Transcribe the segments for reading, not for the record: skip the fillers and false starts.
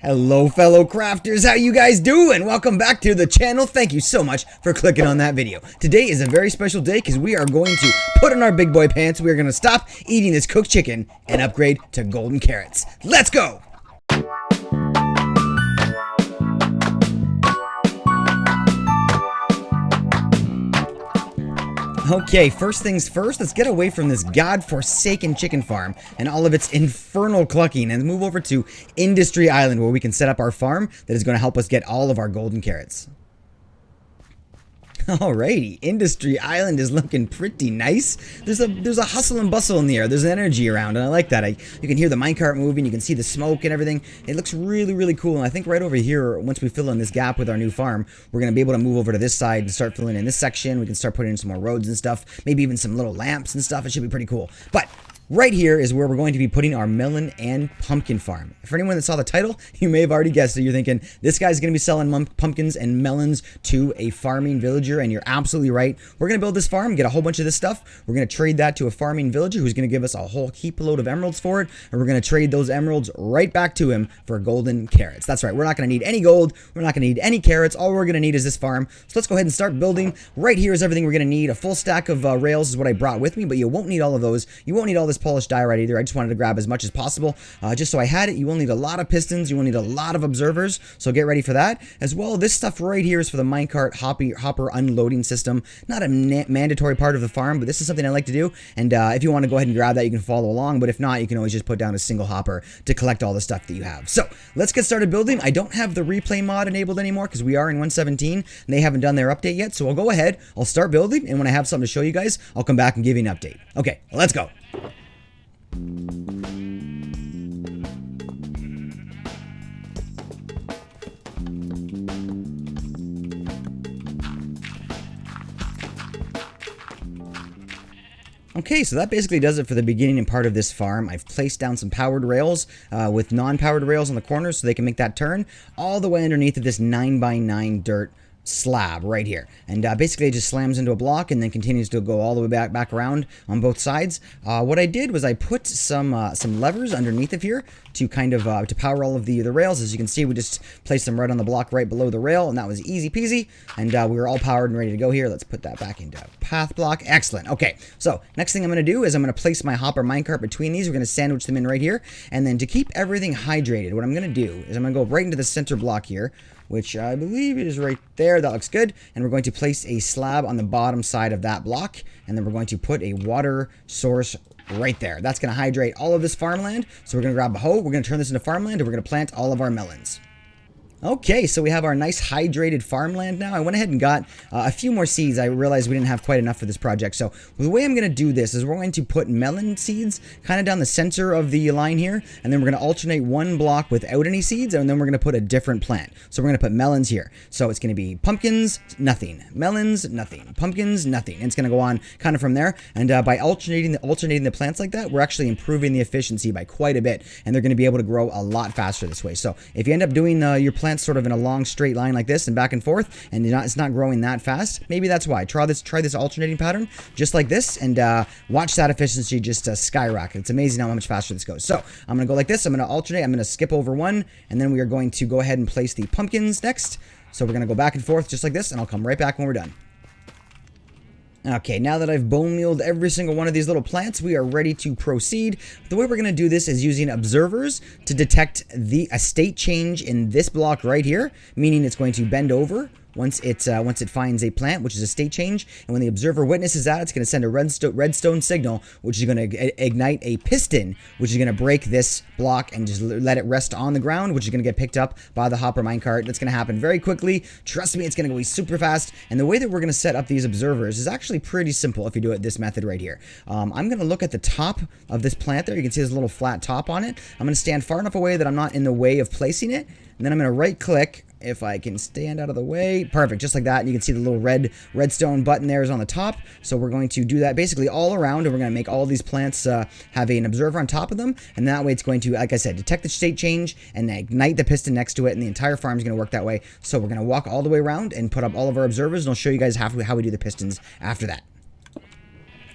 Hello fellow crafters, how you guys doing? Welcome back to the channel. Thank you so much for clicking on that video. Today is a very special day because we are going to put on our big boy pants. We are going to stop eating this cooked chicken and upgrade to golden carrots. Let's go! Okay, first things first, let's get away from this godforsaken chicken farm and all of its infernal clucking and move over to Industry Island where we can set up our farm that is going to help us get all of our golden carrots. Alrighty, Industry Island is looking pretty nice. There's a hustle and bustle in the air. There's energy around, and I like that. You can hear the minecart moving. You can see the smoke and everything. It looks really, really cool. And I think right over here, once we fill in this gap with our new farm, we're going to be able to move over to this side and start filling in this section. We can start putting in some more roads and stuff. Maybe even some little lamps and stuff. It should be pretty cool. But right here is where we're going to be putting our melon and pumpkin farm. For anyone that saw the title, you may have already guessed it. You're thinking, this guy's going to be selling pumpkins and melons to a farming villager, and you're absolutely right. We're going to build this farm, get a whole bunch of this stuff. We're going to trade that to a farming villager who's going to give us a whole heap load of emeralds for it, and we're going to trade those emeralds right back to him for golden carrots. That's right. We're not going to need any gold. We're not going to need any carrots. All we're going to need is this farm. So let's go ahead and start building. Right here is everything we're going to need. A full stack of rails is what I brought with me, but you won't need all of those. You won't need all this polished diorite either. I just wanted to grab as much as possible just so I had it. You will need a lot of pistons. You will need a lot of observers, so get ready for that. As well, this stuff right here is for the minecart hopper unloading system. Not a mandatory part of the farm, but this is something I like to do, and if you want to go ahead and grab that, you can follow along, but if not, you can always just put down a single hopper to collect all the stuff that you have. So, let's get started building. I don't have the replay mod enabled anymore because we are in 1.17, and they haven't done their update yet, so I'll go ahead, I'll start building, and when I have something to show you guys, I'll come back and give you an update. Okay, let's go. Okay, so that basically does it for the beginning and part of this farm. I've placed down some powered rails with non-powered rails on the corners so they can make that turn all the way underneath of this 9x9 dirt slab right here, and basically it just slams into a block and then continues to go all the way back around on both sides. What I did was I put some levers underneath of here to kind of to power all of the rails. As you can see, we just placed them right on the block right below the rail, and that was easy peasy, and we were all powered and ready to go here. Let's put that back into path block. Excellent. Okay, so next thing I'm going to do is I'm going to place my hopper minecart between these. We're going to sandwich them in right here, and then to keep everything hydrated, what I'm going to do is I'm going to go right into the center block here, which I believe is right there. That looks good. And we're going to place a slab on the bottom side of that block, and then we're going to put a water source right there. That's going to hydrate all of this farmland. So we're going to grab a hoe, we're going to turn this into farmland, and we're going to plant all of our melons. Okay, so we have our nice hydrated farmland now. I went ahead and got a few more seeds. I realized we didn't have quite enough for this project. So the way I'm going to do this is we're going to put melon seeds kind of down the center of the line here. And then we're going to alternate one block without any seeds. And then we're going to put a different plant. So we're going to put melons here. So it's going to be pumpkins, nothing. Melons, nothing. Pumpkins, nothing. And it's going to go on kind of from there. And by alternating the plants like that, we're actually improving the efficiency by quite a bit. And they're going to be able to grow a lot faster this way. So if you end up doing your plants sort of in a long straight line like this and back and forth, and it's not growing that fast, maybe that's why. Try this alternating pattern just like this, and watch that efficiency just skyrocket. It's amazing how much faster this goes. So I'm gonna go like this. I'm gonna alternate. I'm gonna skip over one, and then we are going to go ahead and place the pumpkins next. So we're gonna go back and forth just like this, and I'll come right back when we're done. Okay, now that I've bone mealed every single one of these little plants, we are ready to proceed. The way we're going to do this is using observers to detect a state change in this block right here, meaning it's going to bend over once it finds a plant, which is a state change. And when the observer witnesses that, it's going to send a redstone signal, which is going to ignite a piston, which is going to break this block and just let it rest on the ground, which is going to get picked up by the hopper minecart. That's going to happen very quickly. Trust me, it's going to go super fast. And the way that we're going to set up these observers is actually pretty simple if you do it this method right here. I'm going to look at the top of this plant there. You can see there's a little flat top on it. I'm going to stand far enough away that I'm not in the way of placing it. And then I'm going to right click. If I can stand out of the way. Perfect, just like that. And you can see the little redstone button there is on the top. So we're going to do that basically all around, and we're going to make all these plants have an observer on top of them. And that way it's going to, like I said, detect the state change and ignite the piston next to it. And the entire farm is going to work that way. So we're going to walk all the way around and put up all of our observers, and I'll show you guys how we do the pistons after that.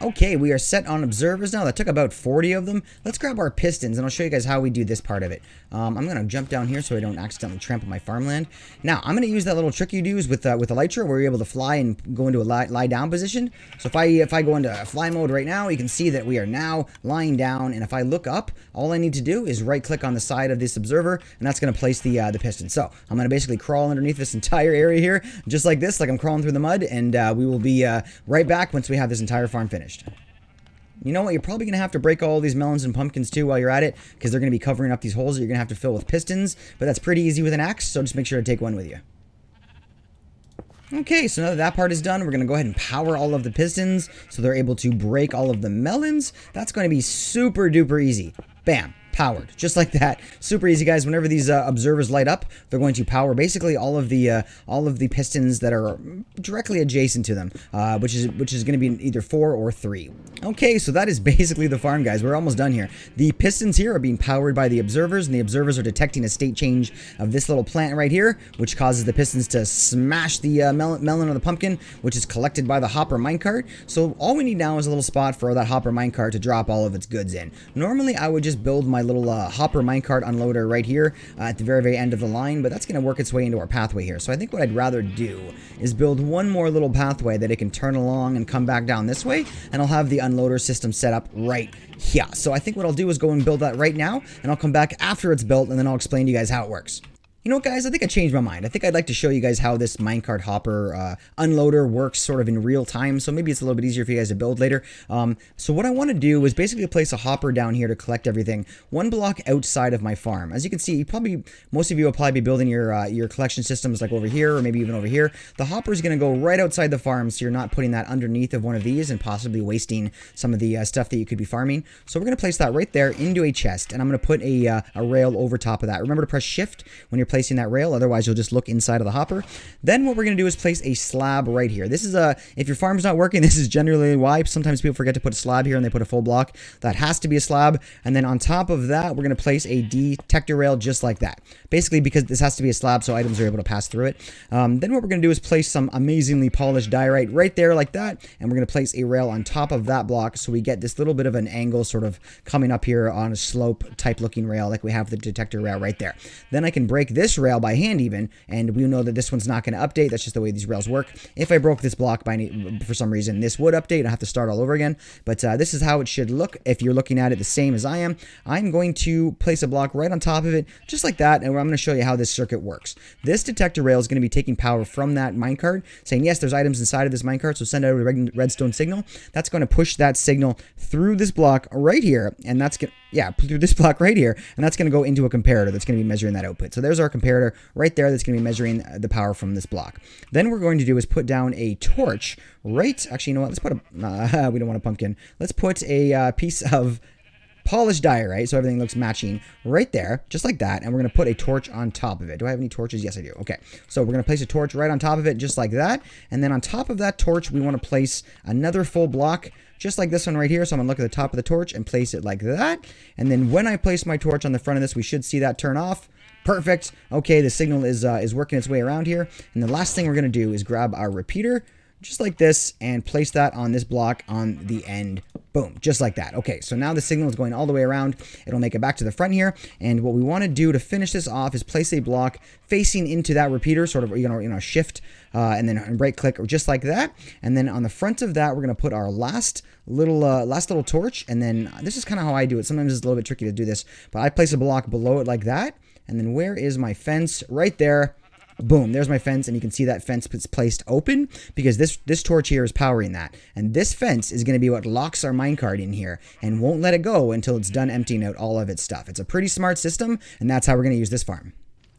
Okay, we are set on observers now. That took about 40 of them. Let's grab our pistons, and I'll show you guys how we do this part of it. I'm going to jump down here so I don't accidentally trample my farmland. Now, I'm going to use that little trick you do with Elytra, where you're able to fly and go into a lie down position. So if I go into fly mode right now, you can see that we are now lying down, and if I look up, all I need to do is right-click on the side of this observer, and that's going to place the piston. So I'm going to basically crawl underneath this entire area here, just like this, like I'm crawling through the mud, and we will be right back once we have this entire farm finished. You know what? You're probably going to have to break all these melons and pumpkins too while you're at it, because they're going to be covering up these holes that you're going to have to fill with pistons, but that's pretty easy with an axe, so just make sure to take one with you. Okay, so now that that part is done, we're going to go ahead and power all of the pistons so they're able to break all of the melons. That's going to be super duper easy. Bam. Powered, just like that. Super easy, guys. Whenever these observers light up, they're going to power basically all of the pistons that are directly adjacent to them, which is going to be either 4 or 3. Okay, so that is basically the farm, guys. We're almost done here. The pistons here are being powered by the observers, and the observers are detecting a state change of this little plant right here, which causes the pistons to smash the melon or the pumpkin, which is collected by the hopper minecart. So all we need now is a little spot for that hopper minecart to drop all of its goods in. Normally, I would just build my little hopper minecart unloader right here at the very end of the line, but that's going to work its way into our pathway here. So I think what I'd rather do is build one more little pathway that it can turn along and come back down this way, and I'll have the unloader system set up right here. So I think what I'll do is go and build that right now, and I'll come back after it's built, and then I'll explain to you guys how it works. You know what, guys? I think I changed my mind. I think I'd like to show you guys how this minecart hopper unloader works sort of in real time, so maybe it's a little bit easier for you guys to build later. So what I want to do is basically place a hopper down here to collect everything one block outside of my farm. As you can see, most of you will probably be building your collection systems like over here or maybe even over here. The hopper is going to go right outside the farm, so you're not putting that underneath of one of these and possibly wasting some of the stuff that you could be farming. So we're going to place that right there into a chest, and I'm going to put a rail over top of that. Remember to press shift when you're placing that rail, otherwise you'll just look inside of the hopper. Then what we're going to do is place a slab right here. This is if your farm's not working, this is generally why. Sometimes people forget to put a slab here and they put a full block. That has to be a slab. And then on top of that, we're going to place a detector rail just like that. Basically because this has to be a slab so items are able to pass through it. Then what we're going to do is place some amazingly polished diorite right there like that, and we're going to place a rail on top of that block so we get this little bit of an angle sort of coming up here on a slope type looking rail like we have the detector rail right there. Then I can break this rail by hand even, and we know that this one's not going to update. That's just the way these rails work. If I broke this block for some reason, this would update. I have to start all over again, but this is how it should look if you're looking at it the same as I am. I'm going to place a block right on top of it just like that, and I'm going to show you how this circuit works. This detector rail is going to be taking power from that minecart, saying yes, there's items inside of this minecart, so send out a redstone signal. That's going to push that signal through this block right here, and that's going to through this block right here, and that's going to go into a comparator that's going to be measuring that output. So there's our comparator right there that's going to be measuring the power from this block. Then what we're going to do is put down a torch actually, you know what, let's put a, we don't want a pumpkin. Let's put a piece of polished diorite so everything looks matching right there, just like that, and we're going to put a torch on top of it. Do I have any torches? Yes, I do. Okay, so we're going to place a torch right on top of it, just like that, and then on top of that torch, we want to place another full block, just like this one right here. So I'm going to look at the top of the torch and place it like that, and then when I place my torch on the front of this, we should see that turn off. Perfect. Okay, the signal is working its way around here, and the last thing we're going to do is grab our repeater, just like this, and place that on this block on the end. Boom, just like that. Okay, so now the signal is going all the way around. It'll make it back to the front here, and what we want to do to finish this off is place a block facing into that repeater, sort of, you know, shift and then right click, just like that. And then on the front of that, we're going to put our last little torch, and then this is kind of how I do it. Sometimes it's a little bit tricky to do this, but I place a block below it like that, and then where is my fence? Right there. Boom, there's my fence, and you can see that fence is placed open because this torch here is powering that. And this fence is going to be what locks our minecart in here and won't let it go until it's done emptying out all of its stuff. It's a pretty smart system, and that's how we're going to use this farm.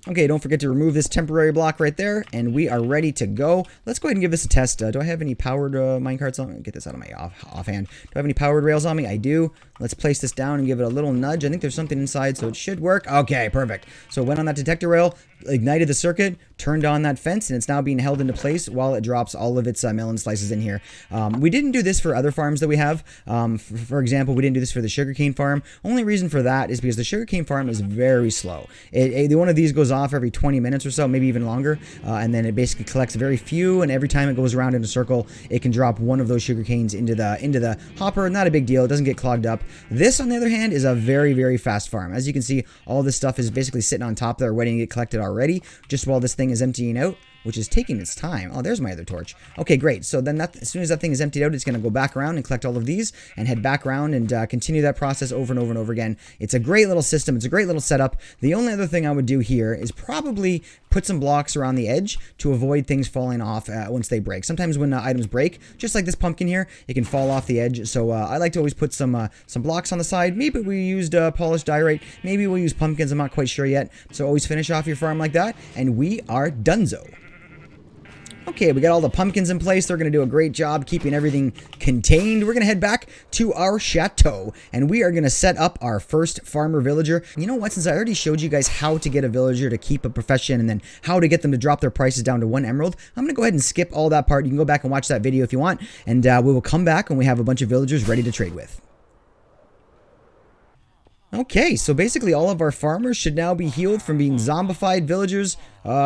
Okay, don't forget to remove this temporary block right there, and we are ready to go. Let's go ahead and give this a test. Do I have any powered minecarts on me? Get this out of my offhand. Do I have any powered rails on me? I do. Let's place this down and give it a little nudge. I think there's something inside, so it should work. Okay, perfect. So it went on that detector rail, ignited the circuit, turned on that fence, and it's now being held into place while it drops all of its melon slices in here. We didn't do this for other farms that we have. For example, we didn't do this for the sugarcane farm. Only reason for that is because the sugarcane farm is very slow. One of these goes goes off every 20 minutes or so, maybe even longer, and then it basically collects very few, and every time it goes around in a circle, it can drop one of those sugar canes into the hopper. Not a big deal. It doesn't get clogged up. This, on the other hand, is a very, very fast farm. As you can see, all this stuff is basically sitting on top there waiting to get collected already, just while this thing is emptying out, which is taking its time. Oh, there's my other torch. Okay, great. So then as soon as that thing is emptied out, it's going to go back around and collect all of these and head back around and continue that process over and over and over again. It's a great little system. It's a great little setup. The only other thing I would do here is probably put some blocks around the edge to avoid things falling off once they break. Sometimes when items break, just like this pumpkin here, it can fall off the edge. So I like to always put some blocks on the side. Maybe we used polished diorite. Maybe we'll use pumpkins. I'm not quite sure yet. So always finish off your farm like that, and we are donezo. Okay, we got all the pumpkins in place. They're going to do a great job keeping everything contained. We're going to head back to our chateau, and we are going to set up our first farmer villager. You know what? Since I already showed you guys how to get a villager to keep a profession and then how to get them to drop their prices down to 1 emerald, I'm going to go ahead and skip all that part. You can go back and watch that video if you want, and we will come back when we have a bunch of villagers ready to trade with. Okay, so basically all of our farmers should now be healed from being zombified villagers.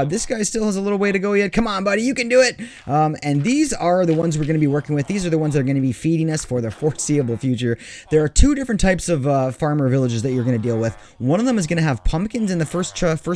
This guy still has a little way to go yet. Come on, buddy, you can do it. And these are the ones we're going to be working with. These are the ones that are going to be feeding us for the foreseeable future. There are 2 different types of farmer villages that you're going to deal with. One of them is going to have pumpkins in the first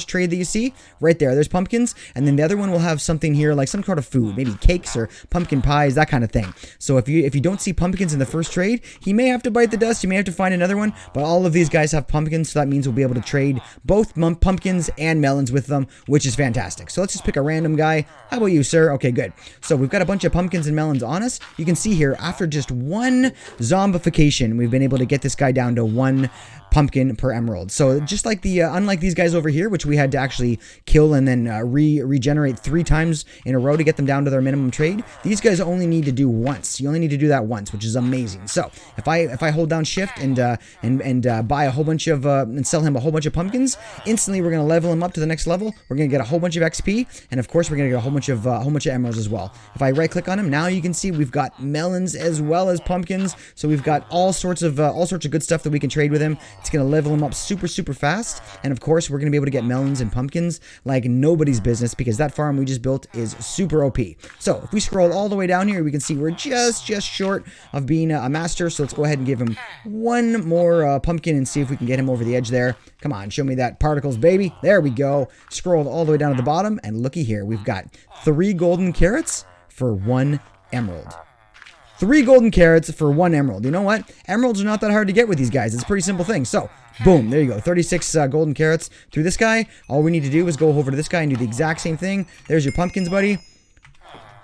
trade that you see. Right there, there's pumpkins. And then the other one will have something here like some sort of food, maybe cakes or pumpkin pies, that kind of thing. So if you don't see pumpkins in the first trade, he may have to bite the dust. You may have to find another one. But all of these guys have pumpkins, so that means we'll be able to trade both pumpkins and melons with them, which is fantastic. So let's just pick a random guy. How about you, sir? Okay, good. So we've got a bunch of pumpkins and melons on us. You can see here, after just 1 zombification, we've been able to get this guy down to 1 pumpkin per emerald. So just like unlike these guys over here, which we had to actually kill and then regenerate 3 times in a row to get them down to their minimum trade, these guys only need to do once. You only need to do that once, which is amazing. So if I hold down shift and buy a whole bunch of and sell him a whole bunch of pumpkins, instantly we're gonna level him up to the next level. We're gonna get a whole bunch of XP, and of course we're gonna get a whole bunch of emeralds as well. If I right click on him, now you can see we've got melons as well as pumpkins. So we've got all sorts of good stuff that we can trade with him. It's going to level him up super, super fast. And of course, we're going to be able to get melons and pumpkins like nobody's business because that farm we just built is super OP. So if we scroll all the way down here, we can see we're just short of being a master. So let's go ahead and give him 1 more pumpkin and see if we can get him over the edge there. Come on, show me that particles, baby. There we go. Scrolled all the way down to the bottom. And looky here, we've got 3 golden carrots for 1 emerald. 3 golden carrots for 1 emerald. You know what? Emeralds are not that hard to get with these guys. It's a pretty simple thing. So, boom, there you go. 36 golden carrots through this guy. All we need to do is go over to this guy and do the exact same thing. There's your pumpkins, buddy.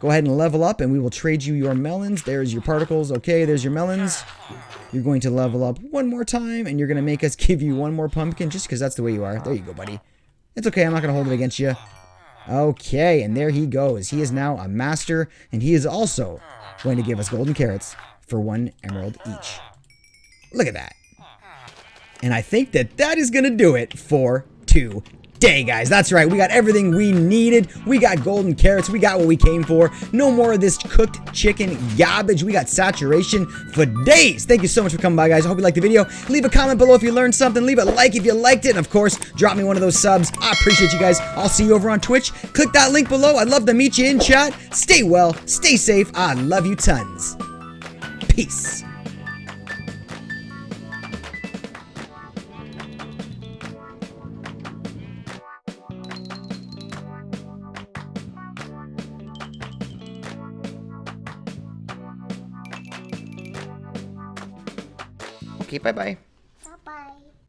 Go ahead and level up, and we will trade you your melons. There's your particles. Okay, there's your melons. You're going to level up 1 more time, and you're going to make us give you 1 more pumpkin just because that's the way you are. There you go, buddy. It's okay. I'm not going to hold it against you. Okay, and there he goes. He is now a master, and he is also going to give us golden carrots for 1 emerald each. Look at that. And I think that is going to do it for today, guys. That's right. We got everything we needed. We got golden carrots. We got what we came for. No more of this cooked chicken garbage. We got saturation for days. Thank you so much for coming by, guys. I hope you liked the video. Leave a comment below if you learned something. Leave a like if you liked it. And of course, drop me one of those subs. I appreciate you guys. I'll see you over on Twitch. Click that link below. I'd love to meet you in chat. Stay well. Stay safe. I love you tons. Peace. Okay, bye-bye.